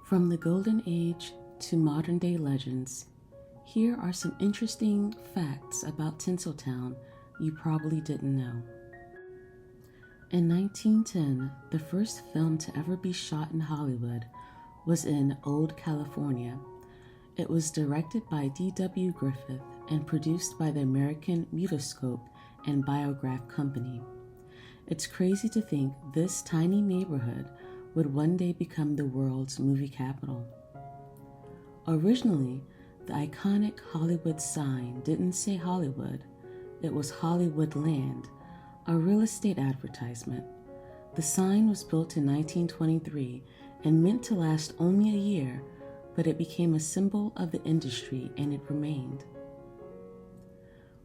From the Golden Age to modern day legends, here are some interesting facts about Tinseltown you probably didn't know. In 1910, the first film to ever be shot in Hollywood was in Old California. It was directed by D.W. Griffith and produced by the American Mutoscope and Biograph Company. It's crazy to think this tiny neighborhood would one day become the world's movie capital. Originally, the iconic Hollywood sign didn't say Hollywood, it was Hollywood Land, a real estate advertisement. The sign was built in 1923 and meant to last only a year, but it became a symbol of the industry and it remained.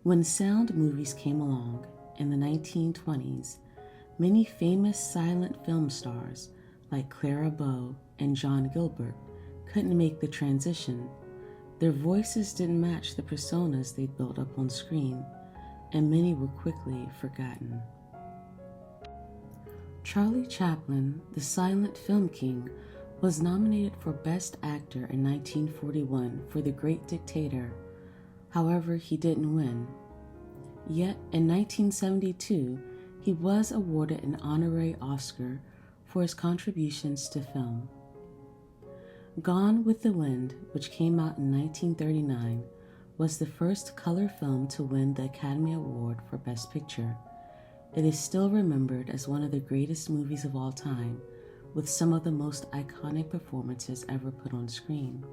When sound movies came along in the 1920s, many famous silent film stars like Clara Bow and John Gilbert couldn't make the transition. Their voices didn't match the personas they'd built up on screen, and many were quickly forgotten. Charlie Chaplin, the silent film king, was nominated for Best Actor in 1941 for The Great Dictator. However, he didn't win. Yet, in 1972, he was awarded an honorary Oscar for his contributions to film. Gone with the Wind, which came out in 1939, was the first color film to win the Academy Award for Best Picture. It is still remembered as one of the greatest movies of all time, with some of the most iconic performances ever put on screen.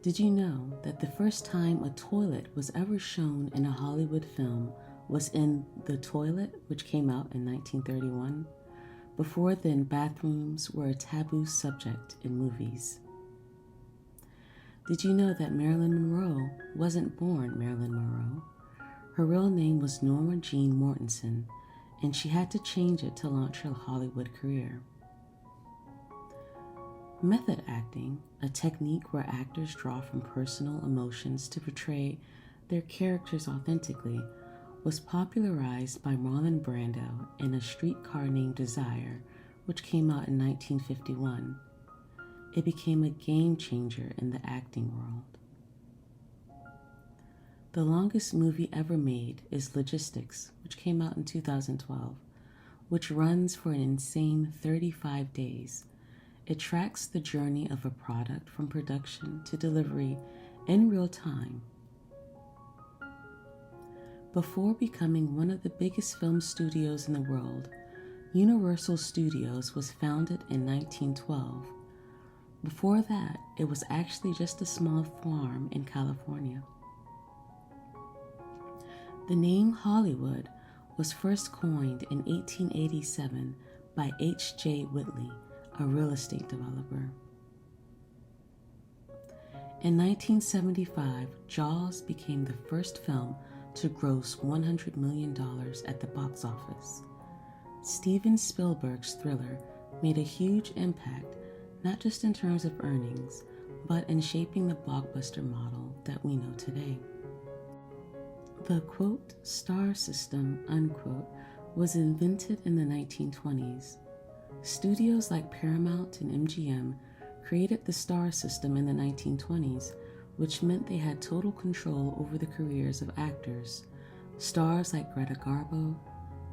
Did you know that the first time a toilet was ever shown in a Hollywood film was in The Toilet, which came out in 1931? Before then, bathrooms were a taboo subject in movies. Did you know that Marilyn Monroe wasn't born Marilyn Monroe? Her real name was Norma Jean Mortensen, and she had to change it to launch her Hollywood career. Method acting, a technique where actors draw from personal emotions to portray their characters authentically, was popularized by Marlon Brando in A Streetcar Named Desire, which came out in 1951. It became a game changer in the acting world. The longest movie ever made is Logistics, which came out in 2012, which runs for an insane 35 days. It tracks the journey of a product from production to delivery in real time. Before becoming one of the biggest film studios in the world, Universal Studios was founded in 1912. Before that, it was actually just a small farm in California. The name Hollywood was first coined in 1887 by H.J. Whitley, a real estate developer. In 1975, Jaws became the first film to gross $100 million at the box office. Steven Spielberg's thriller made a huge impact, not just in terms of earnings, but in shaping the blockbuster model that we know today. The, quote, star system, unquote, was invented in the 1920s. Studios like Paramount and MGM created the star system in the 1920s, which meant they had total control over the careers of actors. Stars like Greta Garbo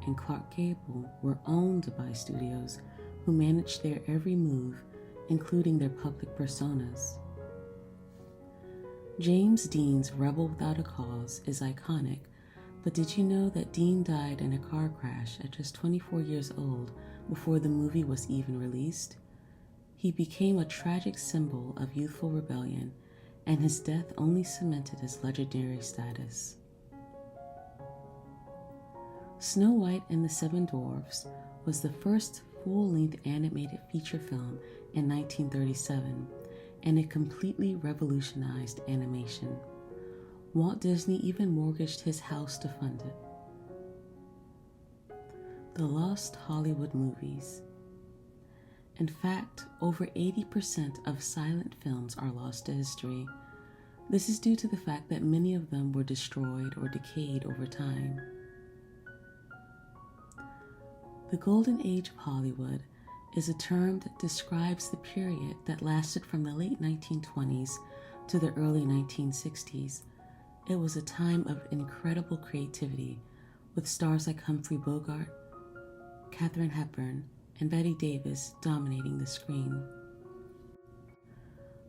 and Clark Gable were owned by studios who managed their every move, including their public personas. James Dean's Rebel Without a Cause is iconic, but did you know that Dean died in a car crash at just 24 years old before the movie was even released? He became a tragic symbol of youthful rebellion, and his death only cemented his legendary status. Snow White and the Seven Dwarfs was the first full-length animated feature film in 1937, and it completely revolutionized animation. Walt Disney even mortgaged his house to fund it. The Lost Hollywood Movies. In fact, over 80% of silent films are lost to history. This is due to the fact that many of them were destroyed or decayed over time. The Golden Age of Hollywood is a term that describes the period that lasted from the late 1920s to the early 1960s. It was a time of incredible creativity, with stars like Humphrey Bogart, Katharine Hepburn, and Bette Davis dominating the screen.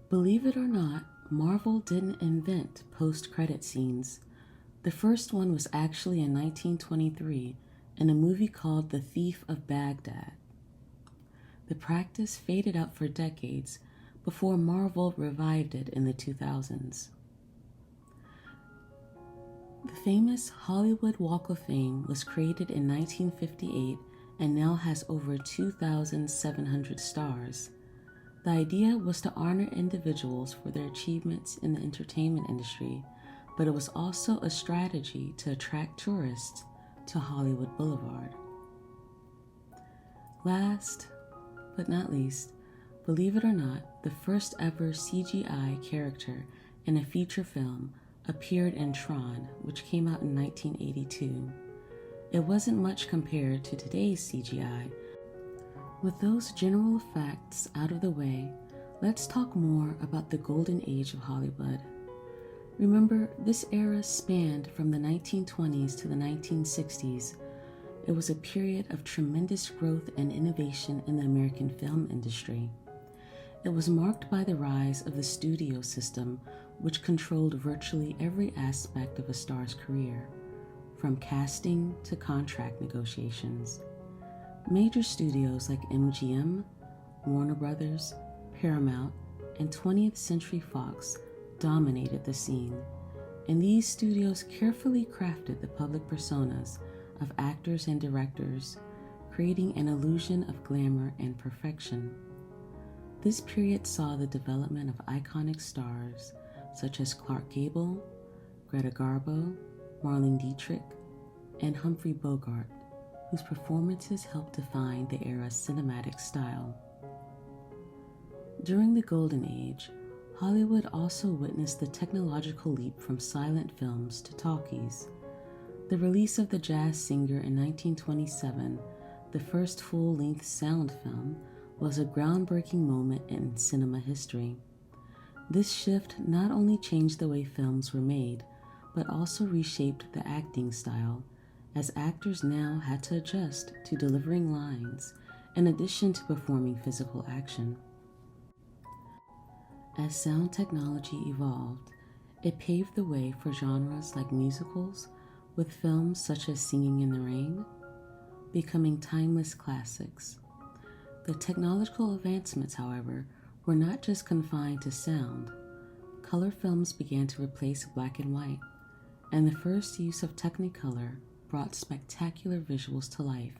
Believe it or not, Marvel didn't invent post-credit scenes. The first one was actually in 1923 in a movie called The Thief of Baghdad. The practice faded out for decades before Marvel revived it in the 2000s. The famous Hollywood Walk of Fame was created in 1958 and now has over 2,700 stars. The idea was to honor individuals for their achievements in the entertainment industry, but it was also a strategy to attract tourists to Hollywood Boulevard. Last but not least, believe it or not, the first ever CGI character in a feature film appeared in Tron, which came out in 1982. It wasn't much compared to today's CGI. With those general facts out of the way, let's talk more about the golden age of Hollywood. Remember, this era spanned from the 1920s to the 1960s. It was a period of tremendous growth and innovation in the American film industry. It was marked by the rise of the studio system, which controlled virtually every aspect of a star's career, from casting to contract negotiations. Major studios like MGM, Warner Brothers, Paramount, and 20th Century Fox dominated the scene, and these studios carefully crafted the public personas of actors and directors, creating an illusion of glamour and perfection. This period saw the development of iconic stars such as Clark Gable, Greta Garbo, Marlene Dietrich, and Humphrey Bogart, whose performances helped define the era's cinematic style. During the Golden Age, Hollywood also witnessed the technological leap from silent films to talkies. The release of The Jazz Singer in 1927, the first full-length sound film, was a groundbreaking moment in cinema history. This shift not only changed the way films were made, but also reshaped the acting style, as actors now had to adjust to delivering lines in addition to performing physical action. As sound technology evolved, it paved the way for genres like musicals, with films such as Singing in the Rain becoming timeless classics. The technological advancements, however, were not just confined to sound. Color films began to replace black and white, and the first use of Technicolor brought spectacular visuals to life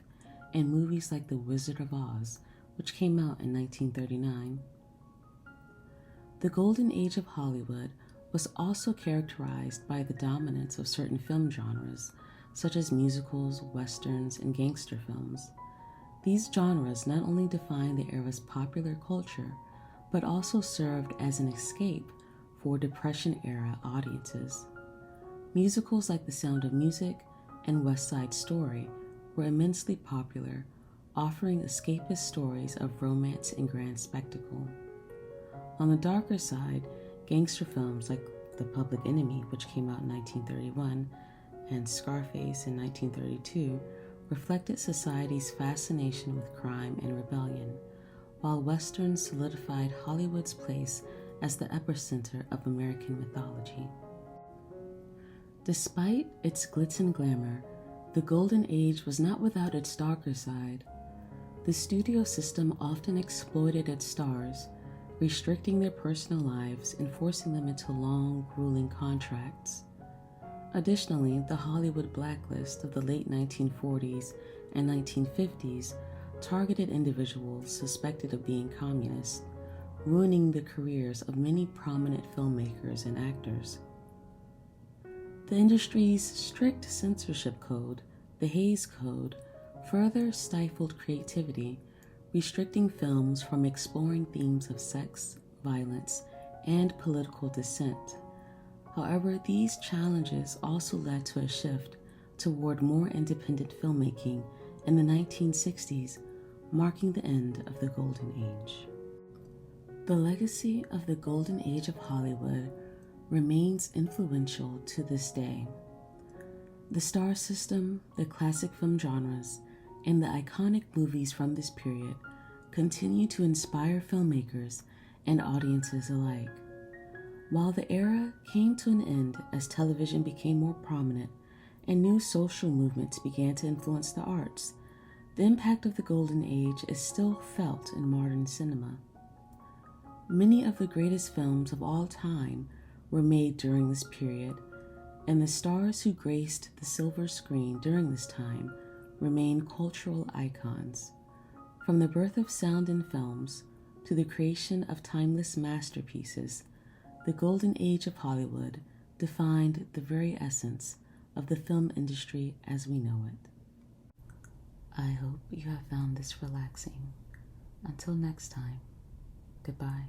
in movies like The Wizard of Oz, which came out in 1939. The Golden Age of Hollywood was also characterized by the dominance of certain film genres, such as musicals, westerns, and gangster films. These genres not only defined the era's popular culture, but also served as an escape for Depression-era audiences. Musicals like The Sound of Music and West Side Story were immensely popular, offering escapist stories of romance and grand spectacle. On the darker side, gangster films like The Public Enemy, which came out in 1931, and Scarface in 1932, reflected society's fascination with crime and rebellion, while westerns solidified Hollywood's place as the epicenter of American mythology. Despite its glitz and glamour, the Golden Age was not without its darker side. The studio system often exploited its stars, restricting their personal lives and forcing them into long, grueling contracts. Additionally, the Hollywood blacklist of the late 1940s and 1950s targeted individuals suspected of being communists, ruining the careers of many prominent filmmakers and actors. The industry's strict censorship code, the Hays Code, further stifled creativity, restricting films from exploring themes of sex, violence, and political dissent. However, these challenges also led to a shift toward more independent filmmaking in the 1960s, marking the end of the Golden Age. The legacy of the Golden Age of Hollywood remains influential to this day. The star system, the classic film genres, and the iconic movies from this period continue to inspire filmmakers and audiences alike. While the era came to an end as television became more prominent and new social movements began to influence the arts, the impact of the Golden Age is still felt in modern cinema. Many of the greatest films of all time were made during this period, and the stars who graced the silver screen during this time remain cultural icons. From the birth of sound in films to the creation of timeless masterpieces, the Golden Age of Hollywood defined the very essence of the film industry as we know it. I hope you have found this relaxing. Until next time, goodbye.